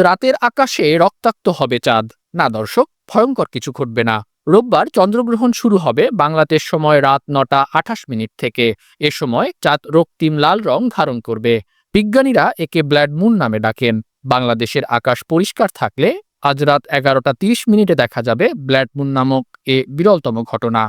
রাতের আকাশে রক্তাক্ত হবে চাঁদ। না দর্শক, ভয়ঙ্কর কিছু ঘটবে না। রোববার চন্দ্রগ্রহণ শুরু হবে বাংলাদেশ সময় রাত ৯টা ২৮ থেকে। এ সময় চাঁদ রক্তিম লাল রং ধারণ করবে। বিজ্ঞানীরা একে ব্লাড মুন নামে ডাকেন। বাংলাদেশের আকাশ পরিষ্কার থাকলে আজ রাত ১১টা ৩০ দেখা যাবে ব্লাড মুন নামক এ বিরলতম ঘটনা।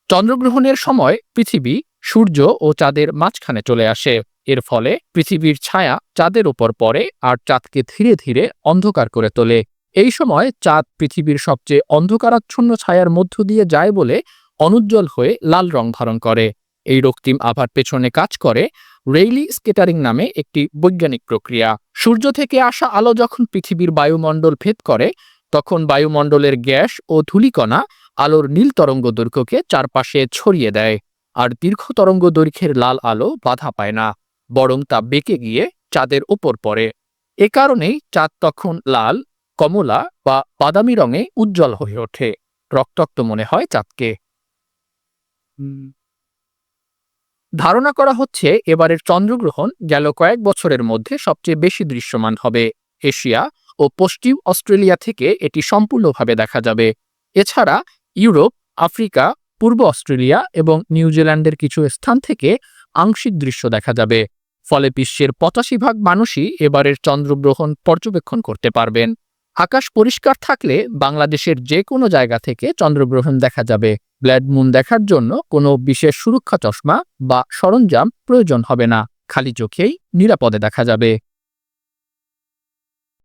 চন্দ্রগ্রহণের সময় পৃথিবী সূর্য ও চাঁদের মাঝখানে চলে আসে। এর ফলে পৃথিবীর ছায়া চাঁদের উপর পড়ে আর চাঁদকে ধীরে ধীরে অন্ধকার করে তোলে। এই সময় চাঁদ পৃথিবীর সবচেয়ে অন্ধকারাচ্ছন্ন ছায়ার মধ্য দিয়ে যায় বলে অনুজ্জ্বল হয়ে লাল রং ধারণ করে। এই রক্তিম আভার পেছনে কাজ করে রেইলি স্কেটারিং নামে একটি বৈজ্ঞানিক প্রক্রিয়া। সূর্য থেকে আসা আলো যখন পৃথিবীর বায়ুমণ্ডল ভেদ করে, তখন বায়ুমণ্ডলের গ্যাস ও ধূলিকণা আলোর নীল তরঙ্গ দৈর্ঘ্যকে চারপাশে ছড়িয়ে দেয়। আর দীর্ঘ তরঙ্গ দৈর্ঘ্যের লাল আলো বাধা পায় না, বরং তা বেঁকে গিয়ে চাঁদের ওপর পড়ে। এ কারণেই চাঁদ তখন লাল, কমলা বা বাদামি রঙে উজ্জ্বল হয়ে ওঠে। রক্তাক্ত মনে হয় চাঁদকে। ধারণা করা হচ্ছে এবারের চন্দ্রগ্রহণ গেল কয়েক বছরের মধ্যে সবচেয়ে বেশি দৃশ্যমান হবে। এশিয়া ও পশ্চিম অস্ট্রেলিয়া থেকে এটি সম্পূর্ণভাবে দেখা যাবে। এছাড়া ইউরোপ, আফ্রিকা, পূর্ব অস্ট্রেলিয়া এবং নিউজিল্যান্ডের কিছু স্থান থেকে আংশিক দৃশ্য দেখা যাবে। ফলে বিশ্বের ৮৫% মানুষই এবারের চন্দ্রগ্রহণ পর্যবেক্ষণ করতে পারবেন। আকাশ পরিষ্কার থাকলে বাংলাদেশের যে কোনো জায়গা থেকে চন্দ্রগ্রহণ দেখা যাবে। ব্লাড মুন দেখার জন্য কোনো বিশেষ সুরক্ষা চশমা বা সরঞ্জাম প্রয়োজন হবে না। খালি চোখেই নিরাপদে দেখা যাবে।